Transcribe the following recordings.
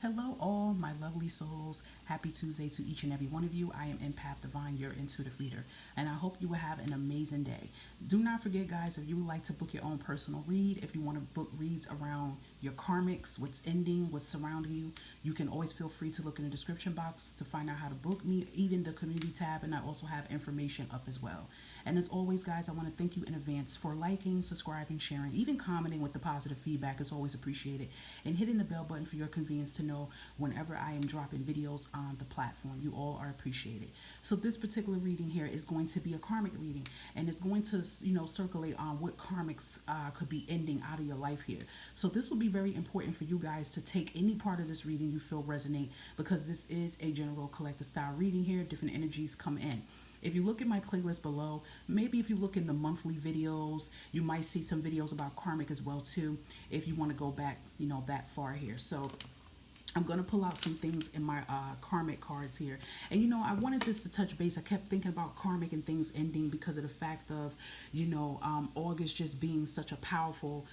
Hello, all my lovely souls. Happy Tuesday to each and every one of you. I am Empath Divine, your intuitive reader, and I hope you will have an amazing day. Do not forget, guys, if you would like to book your own personal read, if you want to book reads around your karmics, what's ending, what's surrounding you, you can always feel free to look in the description box to find out how to book me, even the community tab, and I also have information up as well. And as always, guys, I want to thank you in advance for liking, subscribing, sharing, even commenting with the positive feedback is always appreciated, and hitting the bell button for your convenience to know whenever I am dropping videos on the platform. You all are appreciated. So this particular reading here is going to be a karmic reading, and it's going to, circulate on what karmics could be ending out of your life here. So this will be very important for you guys to take any part of this reading you feel resonate, because this is a general collective style reading here. Different energies come in. If you look at my playlist below, maybe if you look in the monthly videos, you might see some videos about karmic as well too, if you want to go back, that far here. So I'm going to pull out some things in my karmic cards here. And, I wanted just to touch base. I kept thinking about karmic and things ending because of the fact of, August just being such a powerful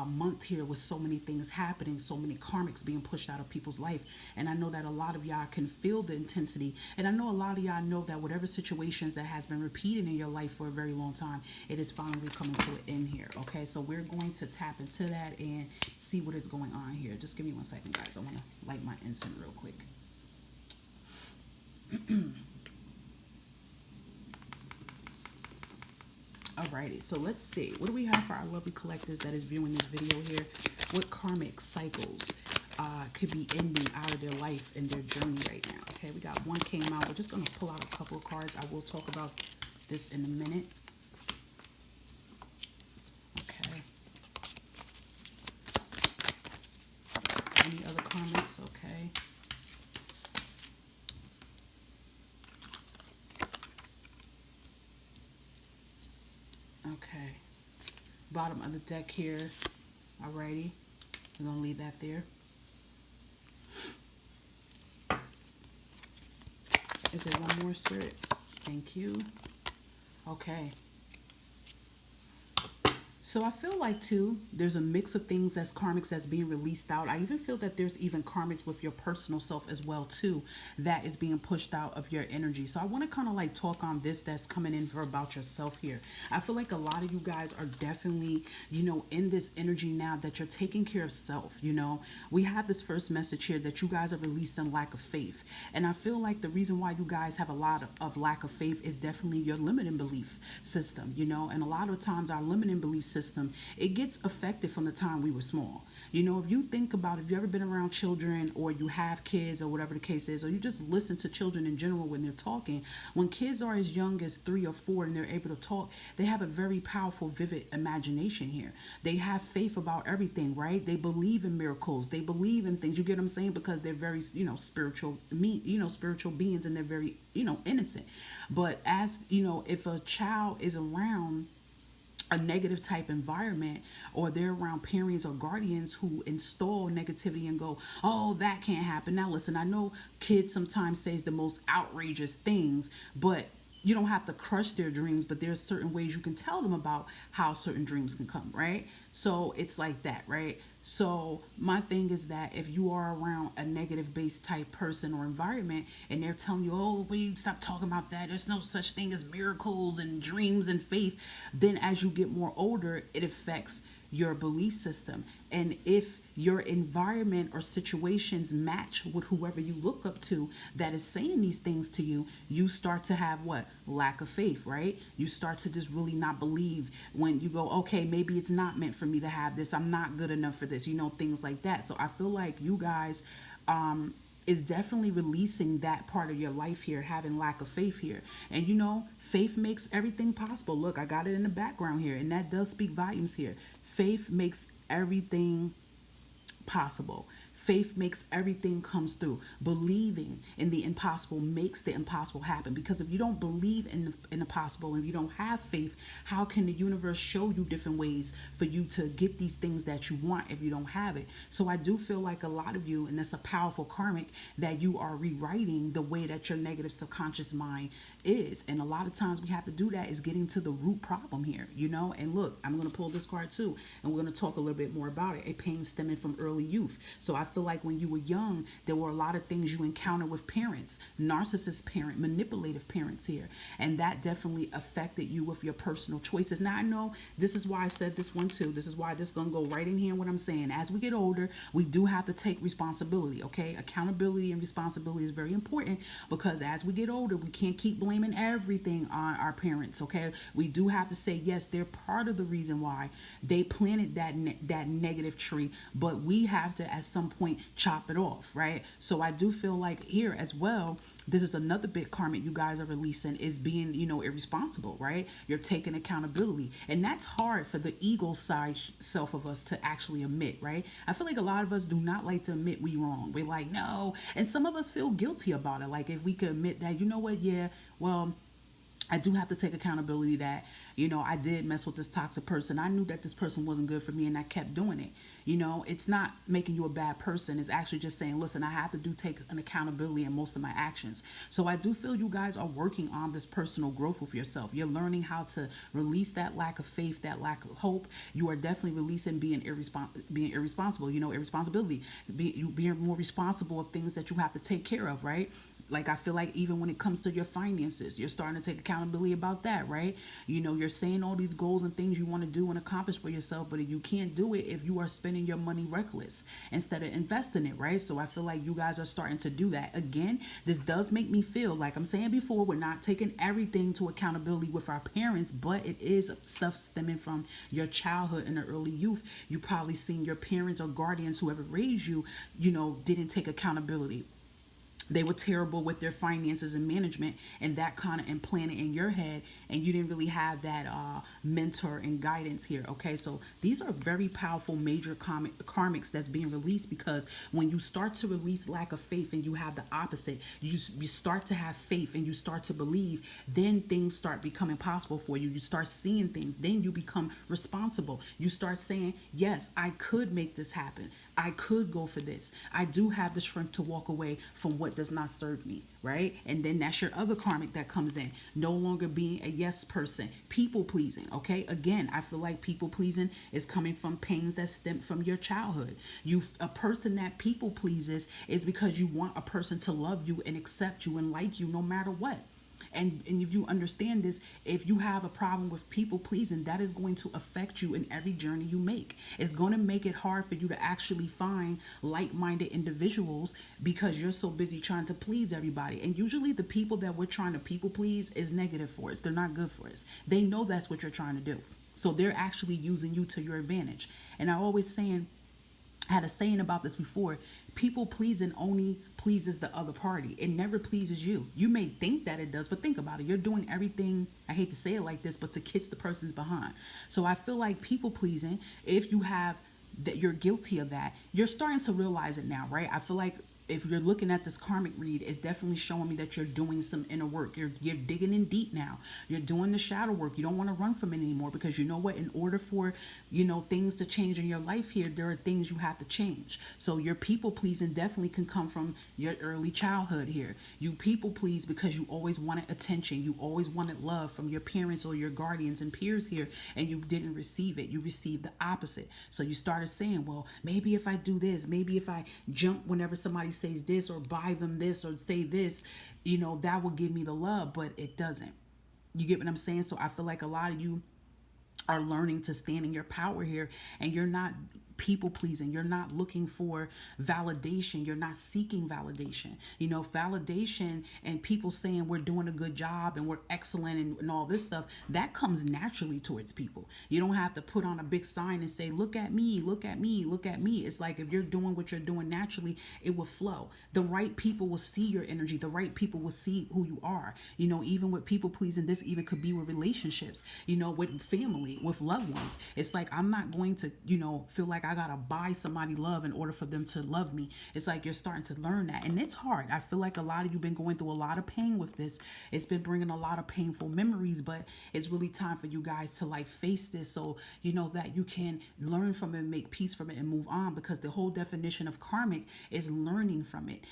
month here with so many things happening, so many karmics being pushed out of people's life. And I know that a lot of y'all can feel the intensity. And I know a lot of y'all know that whatever situations that has been repeating in your life for a very long time, it is finally coming to an end here. Okay, so we're going to tap into that and see what is going on here. Just give me 1 second, guys. I want to light my incense real quick. Alrighty, so let's see. What do we have for our lovely collectors that is viewing this video here? What karmic cycles could be ending out of their life and their journey right now? Okay, we got one came out. We're just going to pull out a couple of cards. I will talk about this in a minute. Okay. Any other karmics? Okay. Okay. Bottom of the deck here. Alrighty. We're going to leave that there. Is there one more, Spirit? Thank you. Okay. So I feel like, too, there's a mix of things that's karmics that's being released out. I even feel that there's even karmics with your personal self as well, too, that is being pushed out of your energy. So I want to kind of like talk on this that's coming in for about yourself here. I feel like a lot of you guys are definitely, in this energy now that you're taking care of self. We have this first message here that you guys are releasing lack of faith. And I feel like the reason why you guys have a lot of lack of faith is definitely your limiting belief system, and a lot of times our limiting belief system, it gets affected from the time we were small. If you think about, if you've ever been around children or you have kids or whatever the case is, or you just listen to children in general when they're talking, when kids are as young as 3 or 4 and they're able to talk, they have a very powerful, vivid imagination here. They have faith about everything, right? They believe in miracles. They believe in things. You get what I'm saying? Because they're very, spiritual beings, and they're very, innocent. But as, if a child is around a negative type environment, or they're around parents or guardians who install negativity and go, oh, that can't happen. Now listen, I know kids sometimes say the most outrageous things, but you don't have to crush their dreams, but there's certain ways you can tell them about how certain dreams can come, right? So it's like that, right? So my thing is that if you are around a negative based type person or environment, and they're telling you, oh, we stop talking about that, there's no such thing as miracles and dreams and faith, then as you get more older, it affects your belief system. And if your environment or situations match with whoever you look up to that is saying these things to you, you start to have what? Lack of faith, right? You start to just really not believe when you go, okay, maybe it's not meant for me to have this. I'm not good enough for this, things like that. So I feel like you guys is definitely releasing that part of your life here, having lack of faith here. And faith makes everything possible. Look, I got it in the background here, and that does speak volumes here. Faith makes everything possible. Faith makes everything comes through. Believing in the impossible makes the impossible happen. Because if you don't believe in the possible, and if you don't have faith, how can the universe show you different ways for you to get these things that you want if you don't have it? So I do feel like a lot of you, and that's a powerful karmic, that you are rewriting the way that your negative subconscious mind is. And a lot of times we have to do that is getting to the root problem here, And look, I'm going to pull this card too, and we're going to talk a little bit more about it. A pain stemming from early youth. So I feel like when you were young, there were a lot of things you encountered with parents, narcissist parent, manipulative parents here. And that definitely affected you with your personal choices. Now I know this is why I said this one too. This is why this is gonna go right in here what I'm saying. As we get older, we do have to take responsibility, okay? Accountability and responsibility is very important, because as we get older, we can't keep blaming everything on our parents, okay? We do have to say, yes, they're part of the reason why they planted that negative tree, but we have to at some point chop it off, right? So I do feel like here as well, this is another big karmic you guys are releasing, is being, irresponsible, right? You're taking accountability. And that's hard for the ego side self of us to actually admit, right? I feel like a lot of us do not like to admit we wrong. We're like, no. And some of us feel guilty about it. Like if we could admit that, you know what, yeah, well, I do have to take accountability that, I did mess with this toxic person. I knew that this person wasn't good for me and I kept doing it. It's not making you a bad person. It's actually just saying, listen, I have to take an accountability in most of my actions. So I do feel you guys are working on this personal growth with yourself. You're learning how to release that lack of faith, that lack of hope. You are definitely releasing being irresponsible, irresponsibility, being more responsible of things that you have to take care of, right? Like I feel like even when it comes to your finances, you're starting to take accountability about that, right? You're saying all these goals and things you want to do and accomplish for yourself, but you can't do it if you are spending your money reckless instead of investing it, right? So I feel like you guys are starting to do that. Again, this does make me feel like I'm saying before, we're not taking everything to accountability with our parents, but it is stuff stemming from your childhood and the early youth. You probably seen your parents or guardians, whoever raised you, didn't take accountability. They were terrible with their finances and management, and that kind of implanted in your head, and you didn't really have that mentor and guidance here. Okay, so these are very powerful major karmics that's being released, because when you start to release lack of faith and you have the opposite, you start to have faith and you start to believe, then things start becoming possible for you. You start seeing things, then you become responsible. You start saying, yes, I could make this happen. I could go for this. I do have the strength to walk away from what does not serve me, right? And then that's your other karmic that comes in. No longer being a yes person, people pleasing, okay? Again, I feel like people pleasing is coming from pains that stem from your childhood. A person that people pleases is because you want a person to love you and accept you and like you no matter what. And if you understand this, if you have a problem with people pleasing, that is going to affect you in every journey you make. It's going to make it hard for you to actually find like-minded individuals, because you're so busy trying to please everybody. And usually the people that we're trying to people please is negative for us. They're not good for us. They know that's what you're trying to do. So they're actually using you to your advantage. And I had a saying about this before. People pleasing only pleases the other party. It never pleases you. You may think that it does, but think about it. You're doing everything, I hate to say it like this, but to kiss the person's behind. So I feel like people pleasing, if you have that, you're guilty of that, you're starting to realize it now, right? I feel like if you're looking at this karmic read, it's definitely showing me that you're doing some inner work. You're digging in deep now. You're doing the shadow work. You don't want to run from it anymore, because you know what? In order for, things to change in your life here, there are things you have to change. So your people pleasing definitely can come from your early childhood here. You people please because you always wanted attention. You always wanted love from your parents or your guardians and peers here, and you didn't receive it. You received the opposite. So you started saying, well, maybe if I do this, maybe if I jump whenever somebody says this, or buy them this, or say this, that will give me the love, but it doesn't. You get what I'm saying? So I feel like a lot of you are learning to stand in your power here, and you're not people pleasing. You're not looking for validation. You're not seeking validation. Validation and people saying we're doing a good job and we're excellent and all this stuff, that comes naturally towards people. You don't have to put on a big sign and say, look at me, look at me, look at me. It's like if you're doing what you're doing naturally, it will flow. The right people will see your energy. The right people will see who you are. Even with people pleasing, this even could be with relationships, with family, with loved ones. It's like, I'm not going to, feel like I gotta buy somebody love in order for them to love me. It's like you're starting to learn that, and it's hard. I feel like a lot of you been going through a lot of pain with this. It's been bringing a lot of painful memories, but it's really time for you guys to face this, so that you can learn from it and make peace from it and move on, because the whole definition of karmic is learning from it,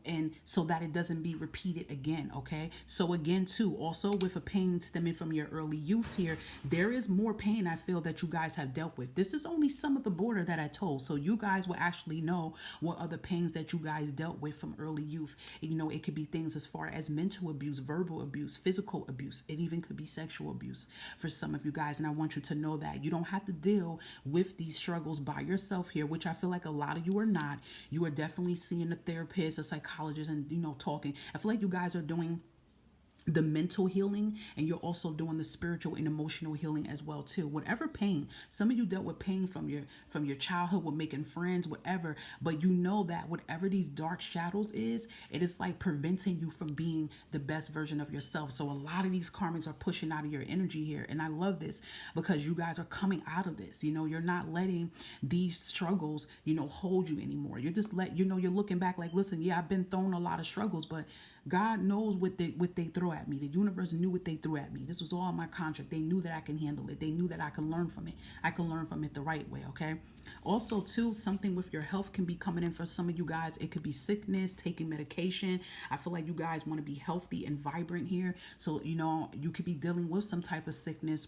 and so that it doesn't be repeated again. Okay, so again too, also with a pain stemming from your early youth here, there is more pain I feel that you guys have dealt with. This is only some of the border that I told. So you guys will actually know what other pains that you guys dealt with from early youth. You know, it could be things as far as mental abuse, verbal abuse, physical abuse. It even could be sexual abuse for some of you guys. And I want you to know that you don't have to deal with these struggles by yourself here, which I feel like a lot of you are not. You are definitely seeing a therapist, a psychologist, and, you know, talking. I feel like you guys are doing the mental healing, and you're also doing the spiritual and emotional healing as well too. Whatever pain, some of you dealt with pain from your childhood with making friends, whatever, but you know that whatever these dark shadows is, it is like preventing you from being the best version of yourself. So a lot of these karmics are pushing out of your energy here, and I love this because you guys are coming out of this. You know, you're not letting these struggles, you know, hold you anymore. You're just you're looking back like, listen, yeah, I've been thrown a lot of struggles, but God knows what they throw at me. The universe knew what they threw at me. This was all in my contract. They knew that I can handle it. They knew that I can learn from it. I can learn from it the right way, okay? Also, too, something with your health can be coming in for some of you guys. It could be sickness, taking medication. I feel like you guys want to be healthy and vibrant here. So, you know, you could be dealing with some type of sickness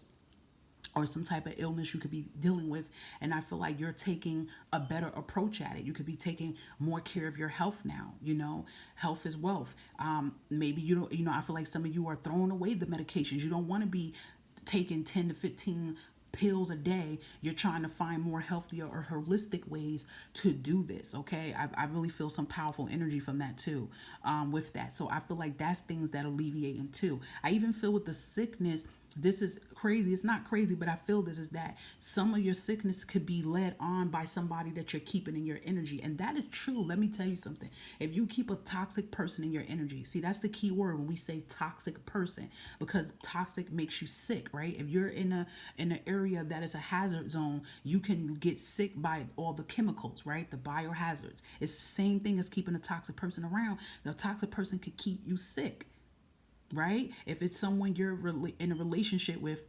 or some type of illness you could be dealing with, and I feel like you're taking a better approach at it. You could be taking more care of your health now. You know, health is wealth. Maybe you don't, you know, I feel like some of you are throwing away the medications. You don't want to be taking 10 to 15 pills a day. You're trying to find more healthier or holistic ways to do this. Okay, I really feel some powerful energy from that too, with that. So I feel like that's things that alleviating too. I even feel with the sickness, this is crazy. It's not crazy, but I feel this is that some of your sickness could be led on by somebody that you're keeping in your energy. And that is true. Let me tell you something. If you keep a toxic person in your energy, see, that's the key word when we say toxic person, because toxic makes you sick, right? If you're in an area that is a hazard zone, you can get sick by all the chemicals, right? The biohazards. It's the same thing as keeping a toxic person around. The toxic person could keep you sick, right? If it's someone you're in a relationship with,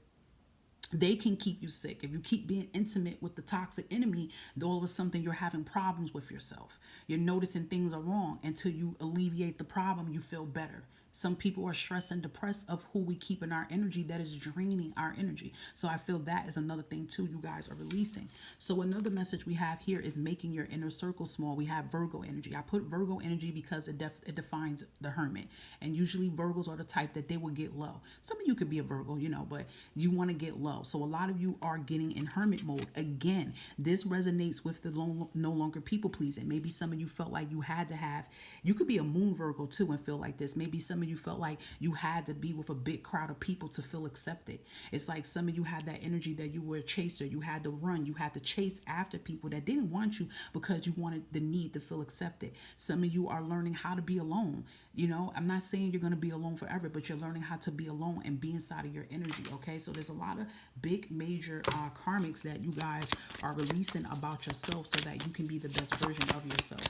they can keep you sick. If you keep being intimate with the toxic enemy, all of a sudden you're having problems with yourself. You're noticing things are wrong. Until you alleviate the problem, you feel better. Some people are stressed and depressed of who we keep in our energy that is draining our energy. So I feel that is another thing too you guys are releasing. So another message we have here is making your inner circle small. We have Virgo energy. I put Virgo energy because it defines the hermit. And usually Virgos are the type that they will get low. Some of you could be a Virgo, you know, but you want to get low. So a lot of you are getting in hermit mode. Again, this resonates with the no longer people pleasing. Maybe some of you felt like you had to have, you could be a moon Virgo too and feel like this. Maybe some of you felt like you had to be with a big crowd of people to feel accepted. It's like some of you had that energy that you were a chaser. You had to run. You had to chase after people that didn't want you because you wanted the need to feel accepted. Some of you are learning how to be alone. You know, I'm not saying you're going to be alone forever, but you're learning how to be alone and be inside of your energy. Okay, so there's a lot of big major karmics that you guys are releasing about yourself so that you can be the best version of yourself.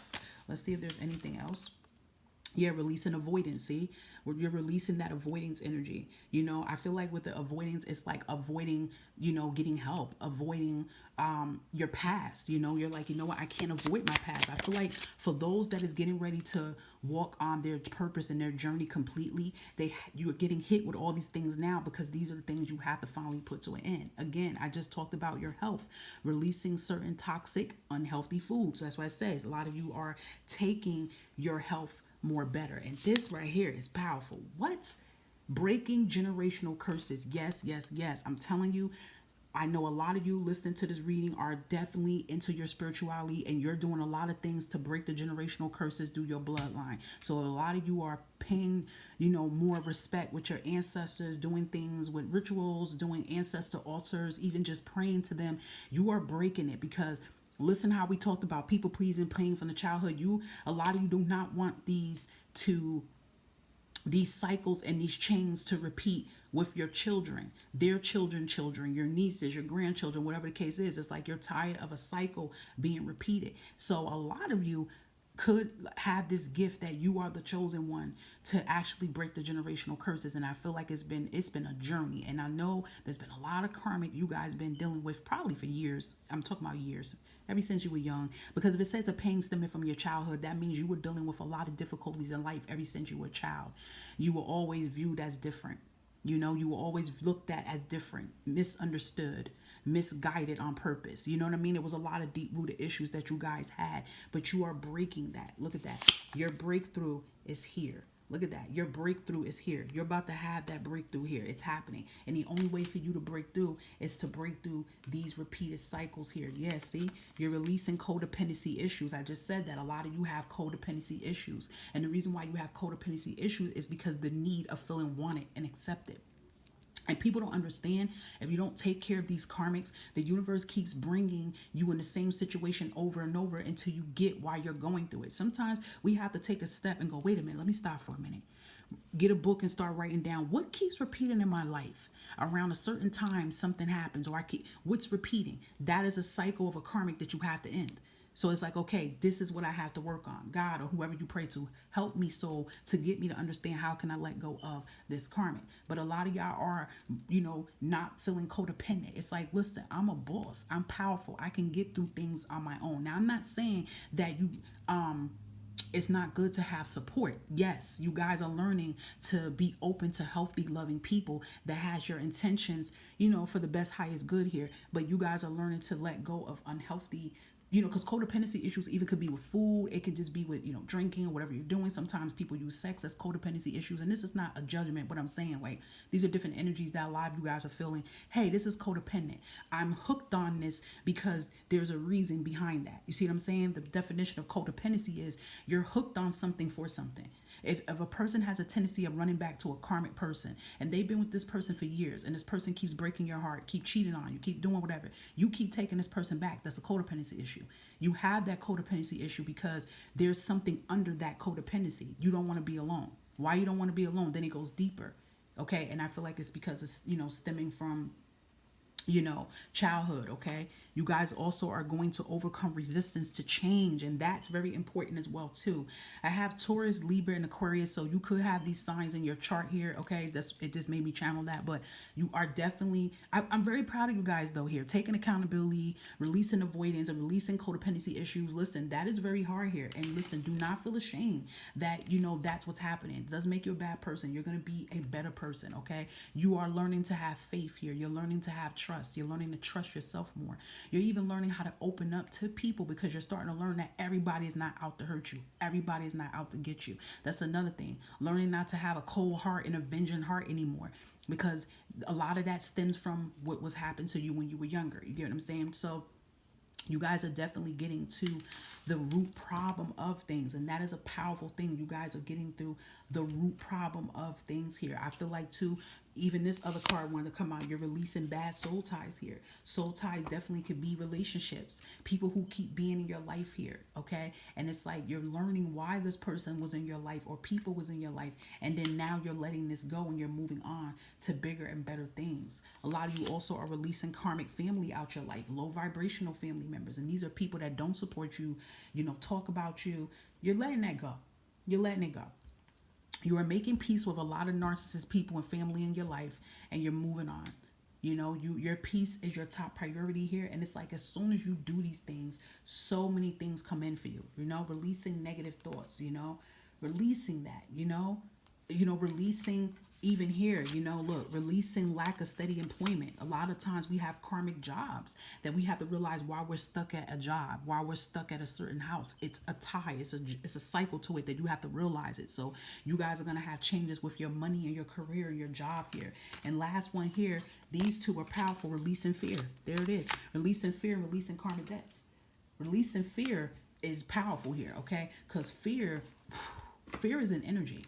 Let's see if there's anything else. Yeah, releasing avoidance. See, where you're releasing that avoidance energy. You know, I feel like with the avoidance, it's like avoiding, you know, getting help, avoiding your past. You know, you're like, you know what, I can't avoid my past. I feel like for those that is getting ready to walk on their purpose and their journey completely, you're getting hit with all these things now because these are the things you have to finally put to an end. Again, I just talked about your health, releasing certain toxic, unhealthy foods. That's why I say a lot of you are taking your health more better. And this right here is powerful. What? Breaking generational curses. Yes, yes, yes. I'm telling you, I know a lot of you listening to this reading are definitely into your spirituality and you're doing a lot of things to break the generational curses through your bloodline. So a lot of you are paying, you know, more respect with your ancestors, doing things with rituals, doing ancestor altars, even just praying to them. You are breaking it because listen how we talked about people pleasing, playing from the childhood. A lot of you do not want these cycles and these chains to repeat with your children, their children, your nieces, your grandchildren, whatever the case is. It's like you're tired of a cycle being repeated. So a lot of you could have this gift that you are the chosen one to actually break the generational curses. And I feel like it's been a journey. And I know there's been a lot of karmic you guys been dealing with probably for years. I'm talking about years, ever since you were young. Because if it says a pain stemming from your childhood, that means you were dealing with a lot of difficulties in life ever since you were a child. You were always viewed as different. You know, you were always looked at as different, misunderstood. misguided on purpose. You know what I mean? It was a lot of deep rooted issues that you guys had, but you are breaking that. Look at that. Your breakthrough is here. Look at that. Your breakthrough is here. You're about to have that breakthrough here. It's happening. And the only way for you to break through is to break through these repeated cycles here. Yeah, see? You're releasing codependency issues. I just said that a lot of you have codependency issues. And the reason why you have codependency issues is because the need of feeling wanted and accepted. And people don't understand, if you don't take care of these karmics, the universe keeps bringing you in the same situation over and over until you get why you're going through it. Sometimes we have to take a step and go, wait a minute, let me stop for a minute. Get a book and start writing down what keeps repeating in my life. Around a certain time, something happens, or what's repeating. That is a cycle of a karmic that you have to end. So it's like, okay, this is what I have to work on. God, or whoever you pray to, help me so to get me to understand how can I let go of this karmic. But a lot of y'all are, not feeling codependent. It's like, listen, I'm a boss. I'm powerful. I can get through things on my own. Now, I'm not saying that it's not good to have support. Yes, you guys are learning to be open to healthy, loving people that has your intentions, for the best, highest good here. But you guys are learning to let go of unhealthy, because codependency issues even could be with food. It could just be with, drinking or whatever you're doing. Sometimes people use sex as codependency issues. And this is not a judgment, but I'm saying, like, these are different energies that a lot of you guys are feeling. Hey, this is codependent. I'm hooked on this because there's a reason behind that. You see what I'm saying? The definition of codependency is you're hooked on something for something. If a person has a tendency of running back to a karmic person and they've been with this person for years and this person keeps breaking your heart, keep cheating on you, keep doing whatever, you keep taking this person back. That's a codependency issue. You have that codependency issue because there's something under that codependency. You don't want to be alone. Why you don't want to be alone? Then it goes deeper. Okay. And I feel like it's because it's, stemming from, childhood. Okay. You guys also are going to overcome resistance to change. And that's very important as well, too. I have Taurus, Libra, and Aquarius. So you could have these signs in your chart here. Okay. It just made me channel that. But you are definitely, I'm very proud of you guys, though, here. Taking accountability, releasing avoidance, and releasing codependency issues. Listen, that is very hard here. And listen, do not feel ashamed that, that's what's happening. It doesn't make you a bad person. You're going to be a better person. Okay. You are learning to have faith here. You're learning to have trust. You're learning to trust yourself more. You're even learning how to open up to people because you're starting to learn that everybody is not out to hurt you. Everybody is not out to get you. That's another thing. Learning not to have a cold heart and a vengeance heart anymore, because a lot of that stems from what was happened to you when you were younger. You get what I'm saying? So you guys are definitely getting to the root problem of things. And that is a powerful thing. You guys are getting through the root problem of things here. I feel like, too, even this other card wanted to come out. You're releasing bad soul ties here. Soul ties definitely could be relationships. People who keep being in your life here. Okay. And it's like you're learning why this person was in your life or people was in your life. And then now you're letting this go and you're moving on to bigger and better things. A lot of you also are releasing karmic family out your life. Low vibrational family members. And these are people that don't support you, talk about you. You're letting that go. You're letting it go. You are making peace with a lot of narcissist people and family in your life, and you're moving on. Your peace is your top priority here. And it's like, as soon as you do these things, so many things come in for you, releasing negative thoughts, releasing that, releasing even here, releasing lack of steady employment. A lot of times we have karmic jobs that we have to realize why we're stuck at a job, why we're stuck at a certain house. It's a tie. It's a cycle to it that you have to realize it. So you guys are going to have changes with your money and your career and your job here. And last one here, these two are powerful. Releasing fear. There it is. Releasing fear and releasing karmic debts. Releasing fear is powerful here, okay? Because fear is an energy.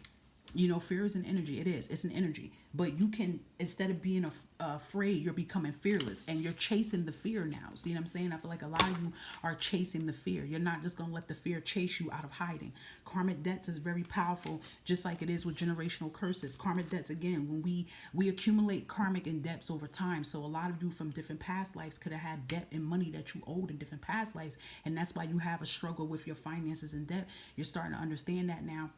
Fear is an energy. It is. It's an energy. But you can, instead of being afraid, you're becoming fearless. And you're chasing the fear now. See what I'm saying? I feel like a lot of you are chasing the fear. You're not just going to let the fear chase you out of hiding. Karmic debts is very powerful, just like it is with generational curses. Karmic debts, again, when we accumulate karmic and debts over time. So a lot of you from different past lives could have had debt and money that you owed in different past lives. And that's why you have a struggle with your finances and debt. You're starting to understand that now.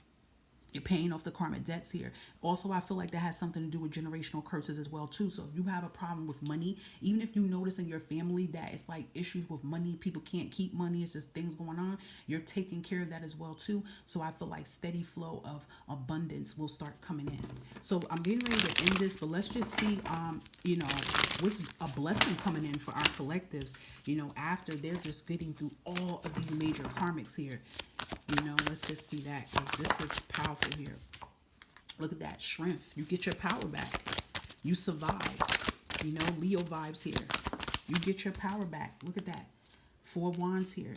You're paying off the karmic debts here. Also, I feel like that has something to do with generational curses as well too. So if you have a problem with money, even if you notice in your family that it's like issues with money, people can't keep money, it's just things going on, you're taking care of that as well too. So I feel like steady flow of abundance will start coming in. So I'm getting ready to end this, but let's just see what's a blessing coming in for our collectives, after they're just getting through all of these major karmics here. Let's just see that, because this is powerful here. Look at that strength. You get your power back. You survive. Leo vibes here. You get your power back. Look at that. 4 wands here.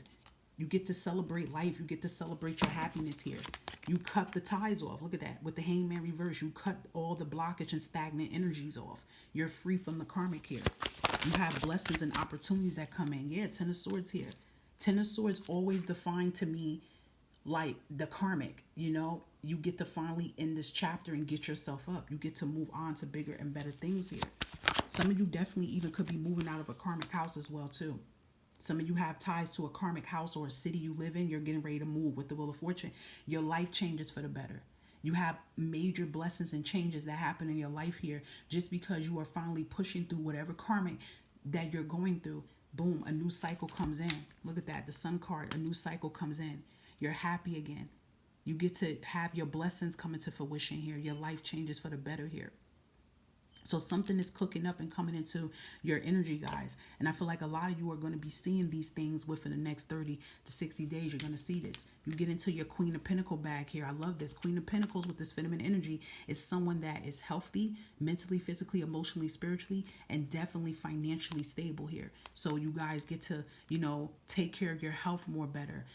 You get to celebrate life. You get to celebrate your happiness here. You cut the ties off. Look at that. With the hangman reverse, you cut all the blockage and stagnant energies off. You're free from the karmic here. You have blessings and opportunities that come in. Yeah, 10 of swords here. 10 of swords always defined to me like the karmic. You get to finally end this chapter and get yourself up. You get to move on to bigger and better things here. Some of you definitely even could be moving out of a karmic house as well too. Some of you have ties to a karmic house or a city you live in. You're getting ready to move with the Wheel of Fortune. Your life changes for the better. You have major blessings and changes that happen in your life here just because you are finally pushing through whatever karmic that you're going through. Boom, a new cycle comes in. Look at that, the Sun card, a new cycle comes in. You're happy again. You get to have your blessings come into fruition here. Your life changes for the better here. So something is cooking up and coming into your energy, guys. And I feel like a lot of you are going to be seeing these things within the next 30 to 60 days. You're going to see this. You get into your Queen of Pentacles bag here. I love this. Queen of Pentacles with this feminine energy is someone that is healthy, mentally, physically, emotionally, spiritually, and definitely financially stable here. So you guys get to, take care of your health more better,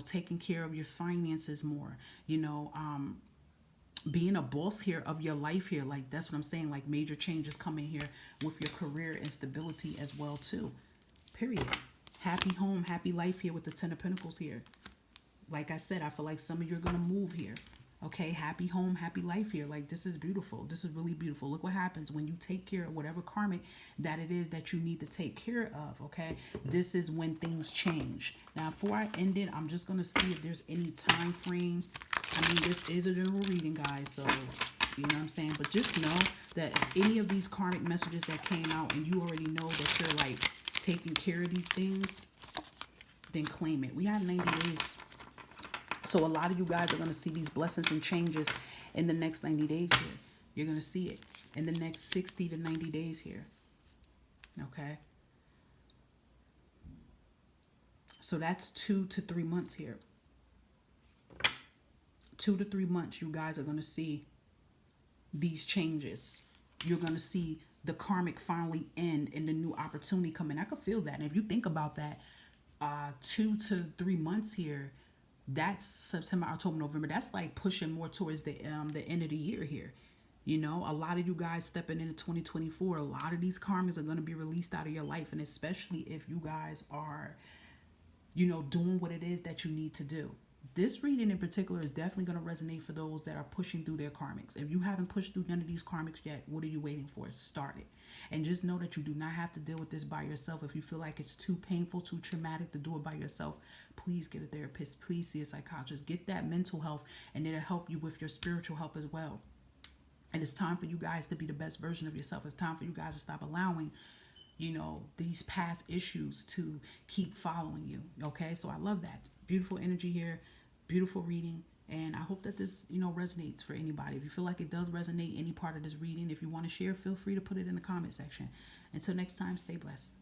taking care of your finances more, being a boss here of your life here. Like, that's what I'm saying. Like, major changes coming here with your career and stability as well too. Period. Happy home, happy life here with the 10 of Pentacles here. Like I said, I feel like some of you are going to move here. Okay, happy home, happy life here. Like, this is beautiful. This is really beautiful. Look what happens when you take care of whatever karmic that it is that you need to take care of. Okay, this is when things change. Now, before I end it, I'm just going to see if there's any time frame. I mean, this is a general reading, guys, so you know what I'm saying? But just know that if any of these karmic messages that came out and you already know that you're like taking care of these things, then claim it. We have 90 days. So a lot of you guys are going to see these blessings and changes in the next 90 days here. You're going to see it in the next 60 to 90 days here. Okay? So that's 2 to 3 months here. 2 to 3 months, you guys are going to see these changes. You're going to see the karmic finally end and the new opportunity come in. I could feel that. And if you think about that, 2 to 3 months here, that's September, October, November. That's like pushing more towards the end of the year here. A lot of you guys stepping into 2024, a lot of these karmas are going to be released out of your life. And especially if you guys are, doing what it is that you need to do. This reading in particular is definitely going to resonate for those that are pushing through their karmics. If you haven't pushed through none of these karmics yet, what are you waiting for? Start it. And just know that you do not have to deal with this by yourself. If you feel like it's too painful, too traumatic to do it by yourself, please get a therapist. Please see a psychologist. Get that mental health, and it'll help you with your spiritual help as well. And it's time for you guys to be the best version of yourself. It's time for you guys to stop allowing these past issues to keep following you. Okay, so I love that. Beautiful energy here, beautiful reading, and I hope that this resonates for anybody. If you feel like it does resonate, any part of this reading, if you want to share, feel free to put it in the comment section. Until next time, stay blessed.